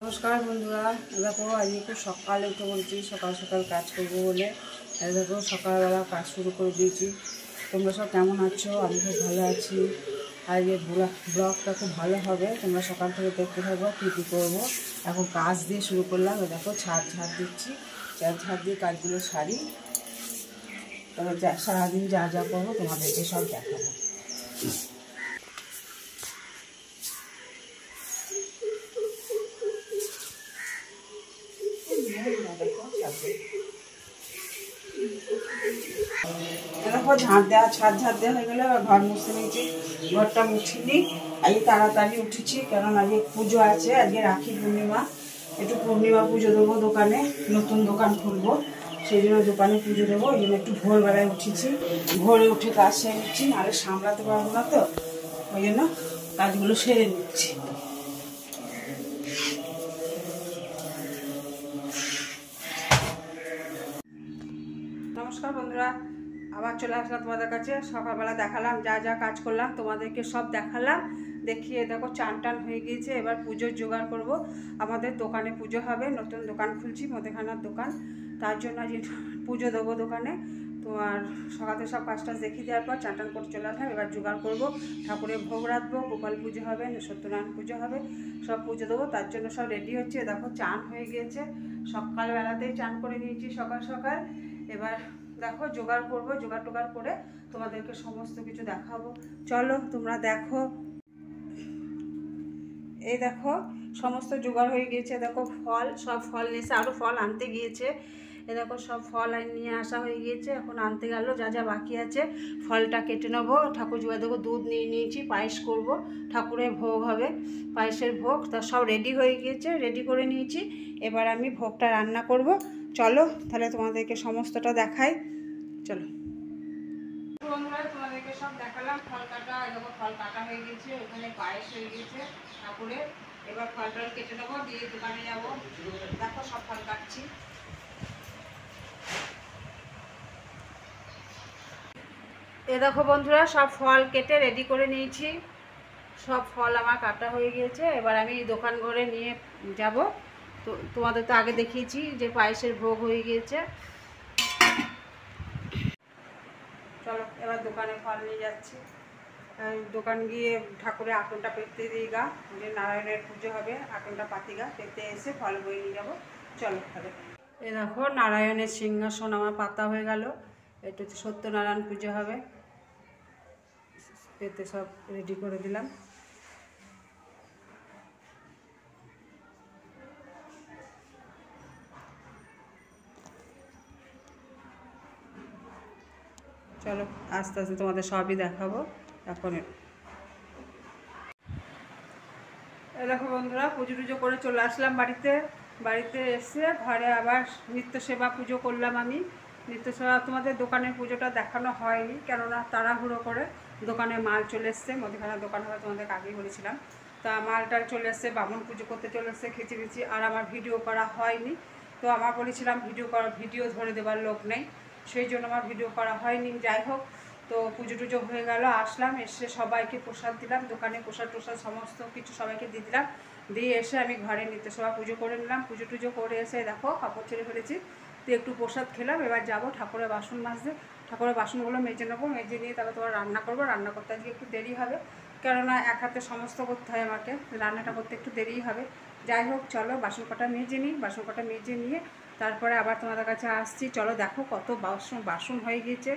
नमस्कार बंधुरा देखो आज एक सकाल उठे बोलছি सकाल सकाल কাজ করব বলে দেখো সকালবেলা কাজ শুরু করে দিয়েছি। তোমরা সব কেমন আছো? আমি খুব ভালো আছি। আর এই ব্লগটা খুব ভালো হবে, তোমরা সকাল থেকে দেখতে থাকো কী কী করবো। এখন কাজ দিয়ে শুরু করলাম। দেখো ছাদ দিচ্ছি, ছাদ দিয়ে কাজগুলো সারি, তবে সারাদিন যা যা করবো তোমাদেরকে সব দেখাবো। দেখো ছাদ দেওয়া হয়ে গেলে ঘর মুছতে নিয়েছি, ঘরটা মুছিনি। আজকে তাড়াতাড়ি উঠেছি, কারণ আজকে পুজো আছে, আজকে রাখি পূর্ণিমা। একটু পূর্ণিমা পুজো দেবো, দোকানে নতুন দোকান খুলবো, সেই জন্য দোকানে পুজো দেবো। ওই জন্য একটু ভোরবেলায় উঠেছি, ভোরে উঠে কাজ সেরে নিচ্ছি, নাহলে সামলাতে পারবো না, তো ওই জন্য কাজগুলো সেরে নিচ্ছি। নমস্কার বন্ধুরা, আবার চলে আসলাম তোমাদের কাছে। সকালবেলা দেখালাম যা যা কাজ করলাম, তোমাদেরকে সব দেখালাম, দেখিয়ে দেখো চান টান হয়ে গিয়েছে। এবার পুজোর জোগাড় করব। আমাদের দোকানে পুজো হবে, নতুন দোকান খুলছি, মুদিখানার দোকান। তার জন্য আজ পুজো দেবো দোকানে। তো আর সকালে সব কাজটা দেখিয়ে দেওয়ার পর চান টান করে চলে আসলাম। এবার জোগাড় করবো, ঠাকুরের ভোগ রাখবো, গোপাল পুজো হবে, সত্যনারায়ণ পুজো হবে, সব পুজো দেবো। তার জন্য সব রেডি হচ্ছে। দেখো চান হয়ে গিয়েছে, সকালবেলাতেই চান করে নিয়েছি সকাল সকাল। এবার দেখো জোগাড় করবো, জোগাড় টোগাড় করে তোমাদেরকে সমস্ত কিছু দেখাবো। চলো তোমরা দেখো। এই দেখো সমস্ত জোগাড় হয়ে গিয়েছে। দেখো সব ফল নিয়েছে, আরও ফল আনতে গিয়েছে। এ দেখো সব ফল নিয়ে আসা হয়ে গিয়েছে, এখন আনতে গেল। যা যা বাকি আছে ফলটা কেটে নেবো। ঠাকুর জোগাড় দেখো, দুধ নিয়ে নিয়েছি, পায়েস করব, ঠাকুরের ভোগ হবে, পায়েসের ভোগ। তা সব রেডি হয়ে গিয়েছে, রেডি করে নিয়েছি। এবার আমি ভোগটা রান্না করব। চলো তাহলে তোমাদেরকে সমস্তটা দেখাই, চলো। বন্ধুরা তোমাদেরকে সব দেখালাম। ফল কাটা, দেখো ফল কাটা হয়ে গেছে, ওখানে পায়েস হয়ে গেছে ঠাকুরের। এবার ফলটা কেটে নেবো, দিয়ে দোকানে যাবো। দেখো সব ফল কাটছি। এ দেখো বন্ধুরা, সব ফল কেটে রেডি করে নিয়েছি। সব ফল আমার কাটা হয়ে গিয়েছে। এবার আমি দোকান ঘরে নিয়ে যাব। তো তোমাদের তো আগে দেখিয়েছি যে পায়েসের ভোগ হয়ে গিয়েছে। চলো এবার দোকানে ফল নিয়ে যাচ্ছি। দোকান গিয়ে ঠাকুরের আটনটা পেতে দিই গা, যে নারায়ণের পুজো হবে, আটনটা পাতি গা পেতে এসে ফল বয়ে নিয়ে যাবো। চলো তাহলে। এ দেখো নারায়ণের সিংহাসন আমার পাতা হয়ে গেল। এটা হচ্ছে সত্যনারায়ণ পুজো হবে, পেতে সব রেডি করে দিলাম। চলো আস্তে আস্তে তোমাদের সবই দেখাবো। এখন দেখো বন্ধুরা, পুজো টুজো করে চলে আসলাম বাড়িতে এসে ঘরে আবার নিত্য সেবা পুজো করলাম। আমি নিত্য সেবা, তোমাদের দোকানের পুজোটা দেখানো হয়নি, কেননা তাড়াহুড়ো করে দোকানে মাল চলে এসছে। মুদিখানার দোকান হবে, তোমাদেরকে আগেই বলেছিলাম। তা মালটা চলে এসছে, বামুন পুজো করতে চলে এসছে, খিচিমিচি। আর আমার ভিডিও করা হয়নি। তো আমার বলেছিলাম ভিডিও ধরে দেবার লোক নেই, সেই জন্য আমার ভিডিও করা হয়নি। যাই হোক, তো পুজো টুজো হয়ে গেল, আসলাম, এসে সবাইকে প্রসাদ দিলাম, দোকানে প্রসাদ সমস্ত কিছু সবাইকে দিয়ে দিলাম। দিয়ে এসে আমি ঘরে নিত্য সেবা পুজো করে নিলাম। পুজো টুজো করে এসে দেখো কাপড় ছেড়ে ফেলেছি, তো একটু প্রসাদ খেলাম। এবার যাব ঠাকুরের বাসন মাজতে, ঠাকুরের বাসনগুলো মেজে নেবো, মেজে নিয়ে তারপর তোমার রান্না করবো। রান্না করতে আজকে একটু দেরি হবে, কেননা এক হাতে সমস্ত করতে হয় আমাকে, রান্নাটা করতে একটু দেরিই হবে। যাই হোক চলো বাসন কটা মেজে নিই, বাসন কটা মেজে নিয়ে তারপরে আবার তোমাদের কাছে আসছি। চলো দেখো কত বাসন হয়ে গিয়েছে।